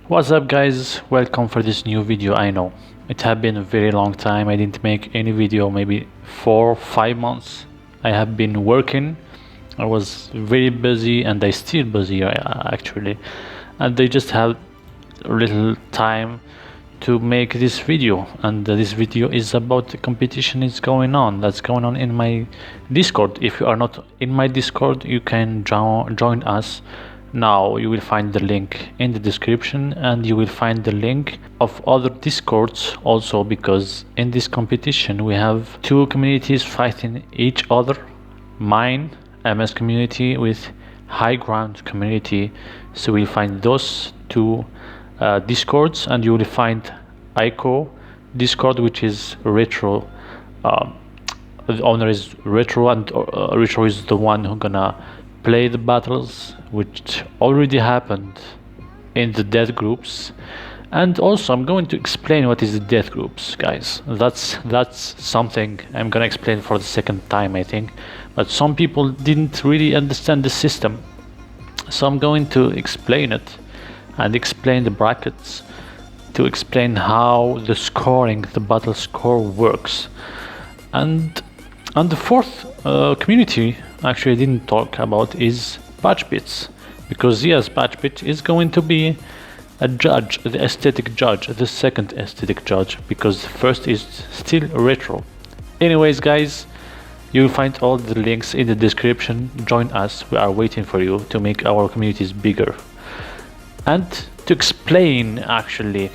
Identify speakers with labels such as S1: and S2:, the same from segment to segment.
S1: What's up guys, welcome for this new video. I know it had been a very long time. I didn't make any video, maybe 4 or 5 months. I have been working. I was very busy and I still busy actually, and I just have little time to make this video. And this video is about the competition that's going on in my Discord. If you are not in my Discord, you can join us. Now you will find the link in the description, and you will find the link of other Discords also, because in this competition we have two communities fighting each other. Mine, MS community, with High Ground community. So we'll find those two Discords, and you will find ICO Discord, which is Retro. The owner is Retro, and Retro is the one who's gonna play the battles, which already happened in the death groups. And also I'm going to explain what is the death groups, guys. That's something I'm gonna explain for the second time, I think, but some people didn't really understand the system, so I'm going to explain it and explain the brackets, to explain how the scoring, the battle score works. And the fourth community actually I didn't talk about is Patchbits, because yes, Patchbit is going to be a judge, the aesthetic judge, the second aesthetic judge, because the first is still Retro. Anyways guys, you'll find all the links in the description. Join us, we are waiting for you to make our communities bigger. And to explain actually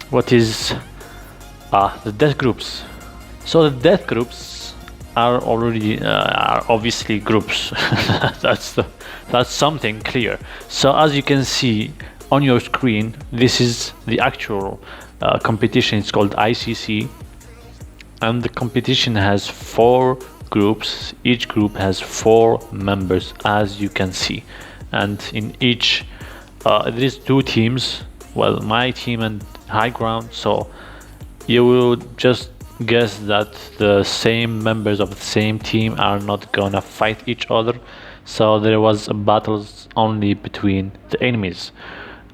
S1: what is the death groups. So the death groups are already are obviously groups. that's something clear. So as you can see on your screen, this is the actual competition. It's called ICC, and the competition has 4 groups. Each group has 4 members, as you can see, and in each there is 2 teams. Well, my team and High Ground. So you will just guess that the same members of the same team are not gonna fight each other. So there was battles only between the enemies,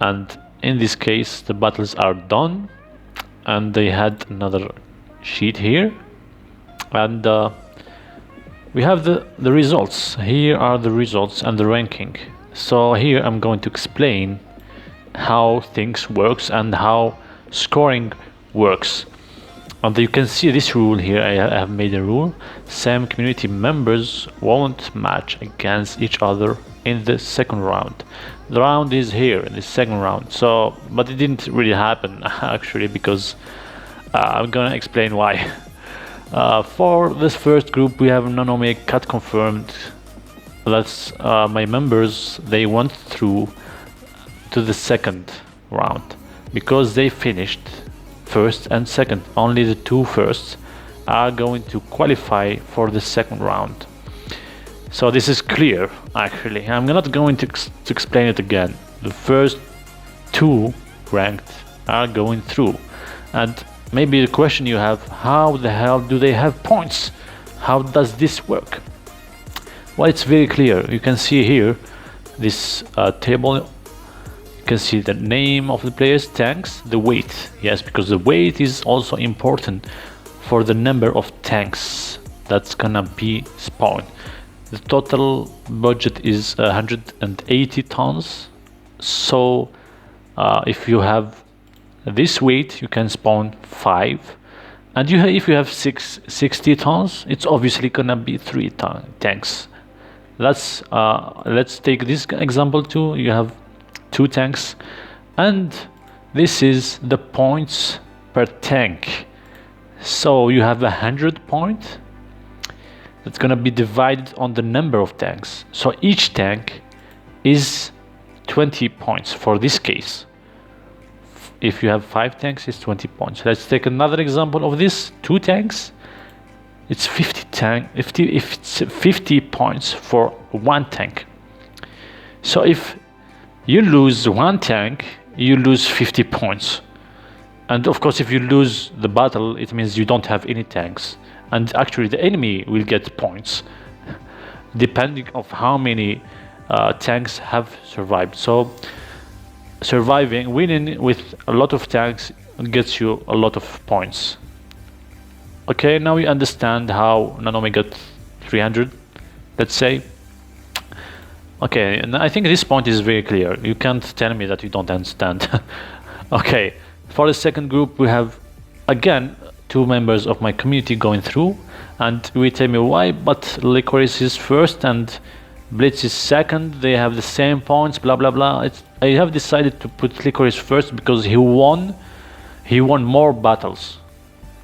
S1: and in this case the battles are done, and they had another sheet here, and we have the results. Here are the results and the ranking. So here I'm going to explain how things works and how scoring works. And you can see this rule here. I have made a rule: same community members won't match against each other in the second round. The round is here in the second round. So, but it didn't really happen actually, because I'm gonna explain why. For this first group we have Nanome Cut confirmed. That's my members, they went through to the second round because they finished first and second. Only the 2 firsts are going to qualify for the second round. So this is clear actually. I'm not going to explain it again. The first 2 ranked are going through. And maybe the question you have, how the hell do they have points? How does this work? Well, it's very clear. You can see here this table. You can see the name of the players, tanks, the weight. Yes, because the weight is also important for the number of tanks that's gonna be spawned. The total budget is 180 tons. So if you have this weight, you can spawn 5. And if you have 60 tons, it's obviously gonna be 3 tanks. That's let's take this example too. You have 2 tanks, and this is the points per tank. So you have 100 points. That's gonna be divided on the number of tanks. So each tank is 20 points for this case. If you have 5 tanks, it's 20 points. Let's take another example of this. 2 tanks. It's 50 points for 1 tank. So if you lose 1 tank, you lose 50 points. And of course, if you lose the battle, it means you don't have any tanks. And actually the enemy will get points depending on how many tanks have survived. So winning with a lot of tanks gets you a lot of points. Okay, now you understand how Nanome got 300, let's say. Okay, and I think this point is very clear. You can't tell me that you don't understand. Okay, for the second group, we have again 2 members of my community going through, and we tell me why, but Licorice is first and Blitz is second. They have the same points, blah blah blah. I have decided to put Licorice first because he won more battles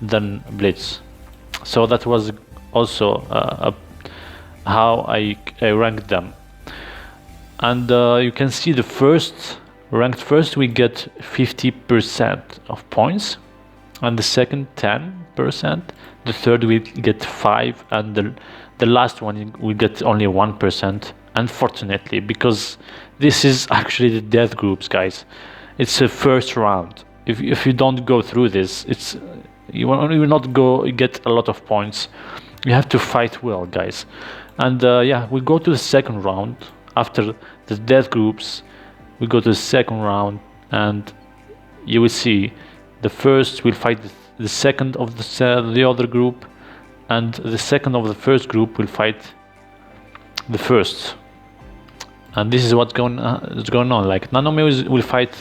S1: than Blitz, so that was also how I ranked them. And you can see the ranked first we get 50% of points, and the second 10%, the third we get 5, and the last one we get only 1%, unfortunately, because this is actually the death groups, guys. It's a first round. If you don't go through this, you will not get a lot of points. You have to fight well, guys. And yeah, we go to the second round. After the death groups, we go to the second round, and you will see the first will fight the second of the other group, and the second of the first group will fight the first. And this is what's going on. Like Nanome will fight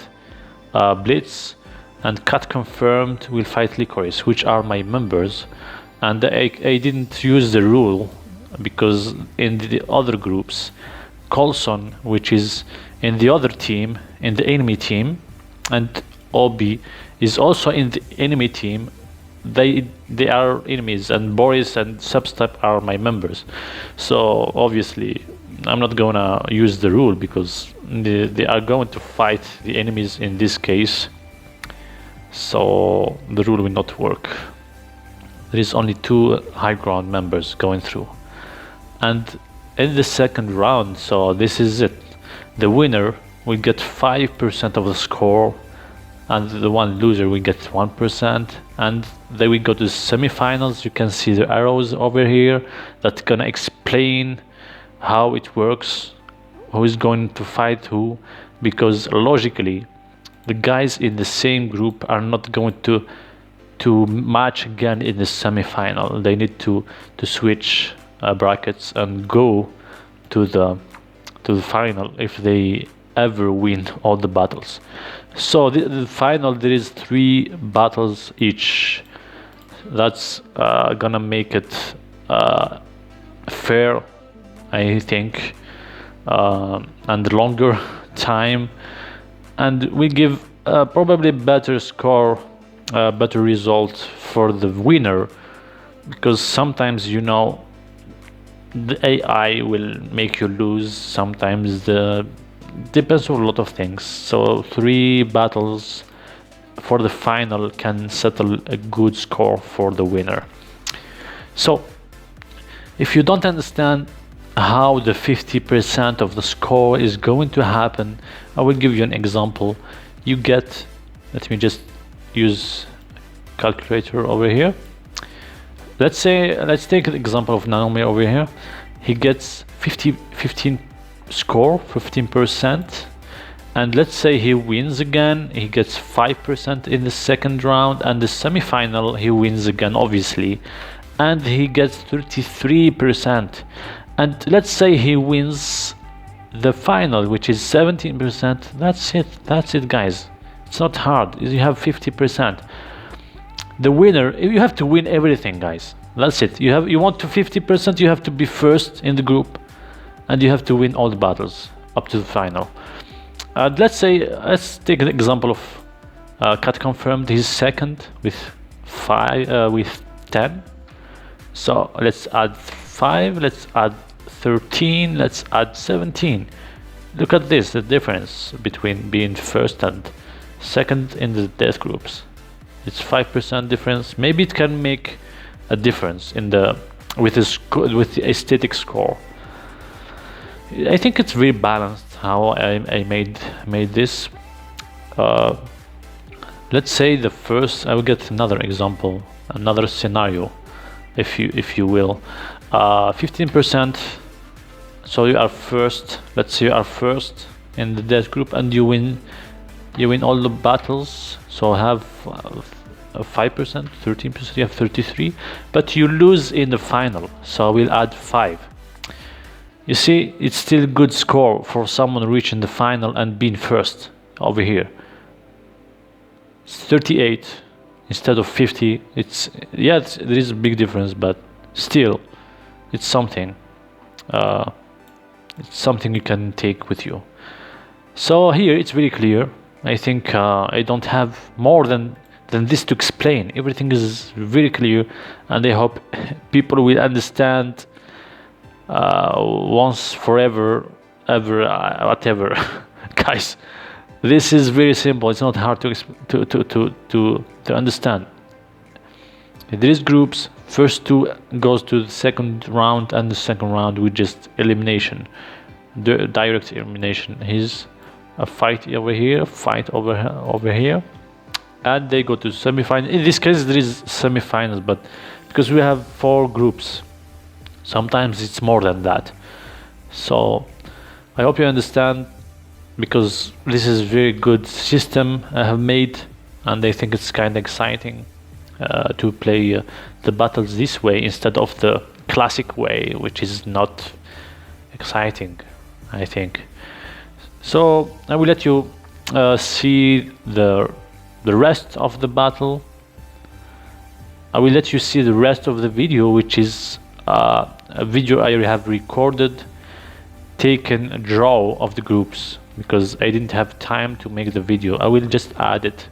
S1: Blitz, and Cat Confirmed will fight Licorice, which are my members. And I didn't use the rule because in the other groups, Colson, which is in the other team, in the enemy team, and Obi is also in the enemy team. They are enemies, and Boris and Substep are my members. So obviously I'm not gonna use the rule because they are going to fight the enemies in this case. So the rule will not work. There is only 2 high ground members going through. And in the second round, so this is it. The winner will get 5% of the score, and the one loser will get 1%. And then we go to the semifinals. You can see the arrows over here that's gonna explain how it works, who is going to fight who, because logically the guys in the same group are not going to match again in the semifinal. They need to switch brackets and go to the final if they ever win all the battles. So the final, there is 3 battles each. That's gonna make it fair, I think, and longer time, and we give probably better score, better result for the winner, because sometimes, you know, the AI will make you lose. Sometimes depends on a lot of things. So 3 battles for the final can settle a good score for the winner. So if you don't understand how the 50% of the score is going to happen, I will give you an example. You get, let me just use calculator over here. Let's take the example of Nanome over here. He gets 15 score, 15%, and let's say he wins again. He gets 5% in the second round, and the semi-final he wins again, obviously, and he gets 33%. And let's say he wins the final, which is 17%. That's it, guys. It's not hard. You have 50%. The winner, you have to win everything, guys. That's it. You want to 50%, you have to be first in the group, and you have to win all the battles up to the final. Let's take an example of Cat Confirmed. He's second with 10. So let's add 5. Let's add 13. Let's add 17. Look at this, the difference between being first and second in the death groups. It's 5% difference. Maybe it can make a difference in with the aesthetic score. I think it's very balanced how I made this. Let's say the first. I will get another example, another scenario, if you will. 15%. So you are first. Let's say you are first in the death group, and you win You win all the battles, so have 5%, 13%, you have 33, but you lose in the final, so we'll add 5. You see, it's still a good score for someone reaching the final and being first over here. It's 38 instead of 50. It's there is a big difference, but still, it's something. It's something you can take with you. So here it's very clear. I think I don't have more than this to explain. Everything is very clear, and I hope people will understand once, forever, ever, whatever. Guys, this is very simple. It's not hard to understand. There is groups. First 2 goes to the second round, and the second round with just elimination, the direct elimination. Here's a fight over here, fight over here, and they go to semifinal. In this case, there is semifinals, but because we have 4 groups, sometimes it's more than that. So I hope you understand, because this is a very good system I have made, and I think it's kind of exciting to play the battles this way instead of the classic way, which is not exciting, I think. So I will let you see the rest of the battle. I will let you see the rest of the video, which is a video I have recorded, taken a draw of the groups, because I didn't have time to make the video. I will just add it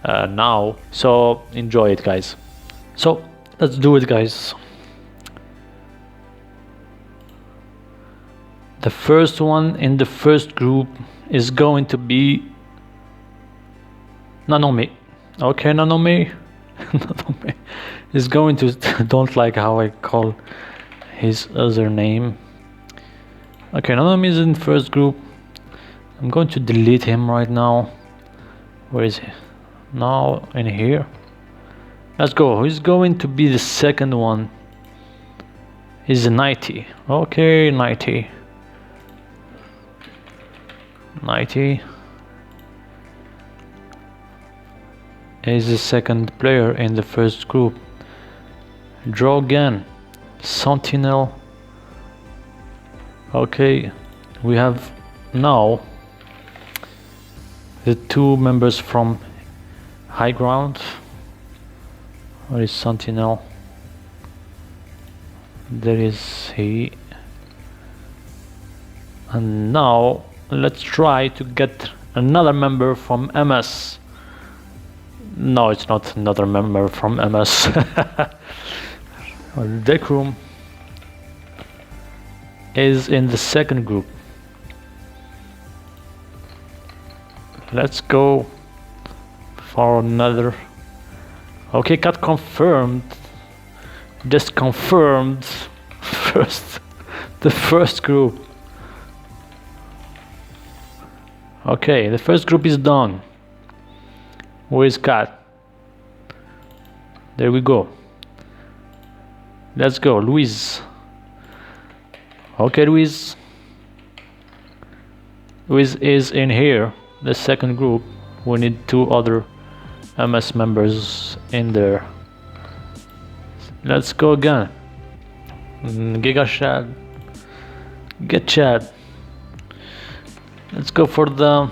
S1: now, so enjoy it, guys. So let's do it, guys. The first one in the first group is going to be Nanome. Okay, Nanome. Nanome is going to don't like how I call his other name. Okay, Nanome is in first group. I'm going to delete him right now. Where is he? Now in here. Let's go. Who's going to be the second one? Is 90. Okay, 90. 90 is the second player in the first group. Draw again. Sentinel. Okay, we have now the 2 members from high ground. Where is Sentinel? There is he. And now let's try to get another member from MS. No, it's not another member from MS. Deck room is in the second group. Let's go for another. Okay, got confirmed. Just confirmed first. The first group. Okay, the first group is done. Where is Cat? There we go. Let's go, Luis. Okay, Luis. Luis is in here, the second group. We need 2 other MS members in there. Let's go again. Giga Chad. Get Chad. Let's go for the.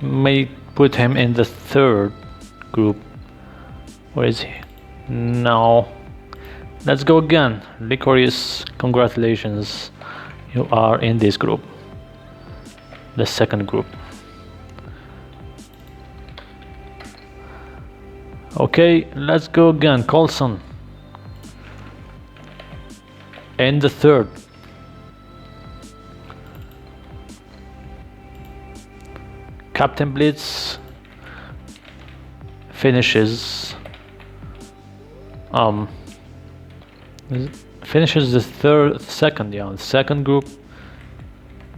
S1: May put him in the third group. Where is he? No. Let's go again. Licorice, congratulations. You are in this group. The second group. Okay, let's go again. Colson. In the third. Captain Blitz finishes finishes the second group.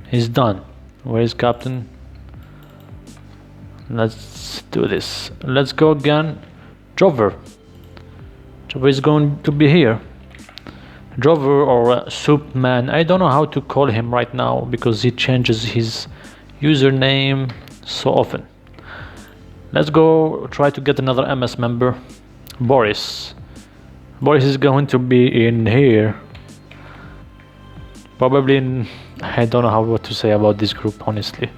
S1: He's done. Where is Captain? Let's do this. Let's go again. Drover. Drover is going to be here. Drover or Soup Man. I don't know how to call him right now because he changes his username so often. Let's go try to get another MS member. Boris is going to be in here probably I don't know what to say about this group, honestly.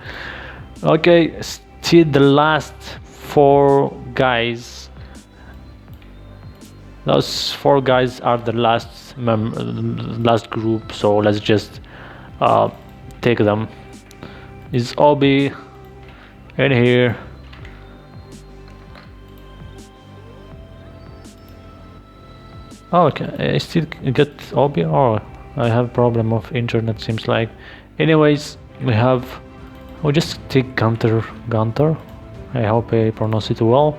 S1: Okay, still the last 4 guys. Those 4 guys are the last group, so let's just take them. Is Obi in here? Oh, okay, I still get Obi. Oh, I have problem of internet, seems like. Anyways, we'll just take Gunter. I hope I pronounce it well.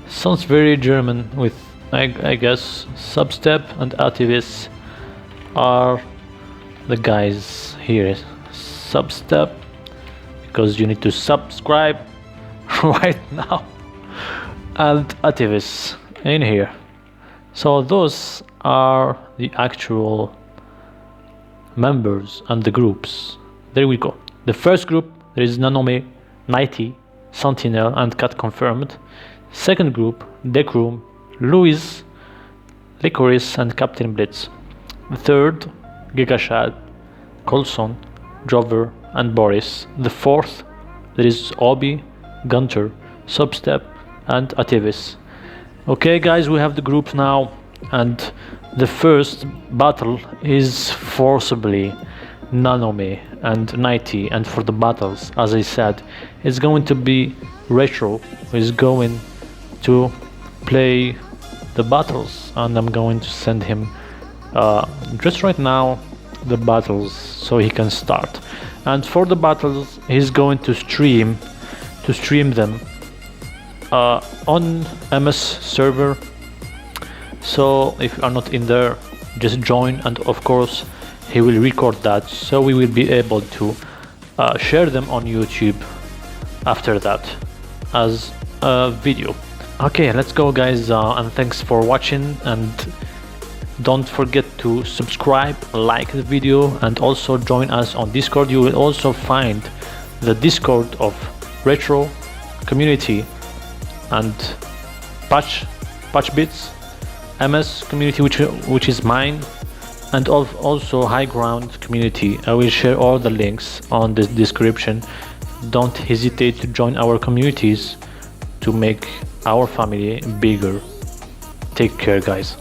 S1: Sounds very German with, I guess, Substep and Activists are the guys here. Substep, because you need to subscribe right now, and Activists in here. So those are the actual members and the groups. There we go. The first group, there is Nanome, Nighty, Sentinel and Cat confirmed. Second group, Decroom, Louis, Licorice and Captain Blitz. The third, Gigashad, Colson, Drover and Boris. The fourth, there is Obi, Gunter, Substep and Ativis. Okay guys, we have the group now, and the first battle is forcibly Nanome and Nighty, and for the battles, as I said, it's going to be Retro who is going to play the battles, and I'm going to send him just right now the battles so he can start. And for the battles, he's going to stream them on MS server. So if you are not in there, just join, and of course he will record that, so we will be able to share them on YouTube after that as a video. Okay, let's go guys, and thanks for watching, and don't forget to subscribe, like the video, and also join us on Discord. You will also find the Discord of Retro community and Patch Bits MS community, which is mine, and also High Ground community. I will share all the links on the description. Don't hesitate to join our communities to make our family bigger. Take care guys.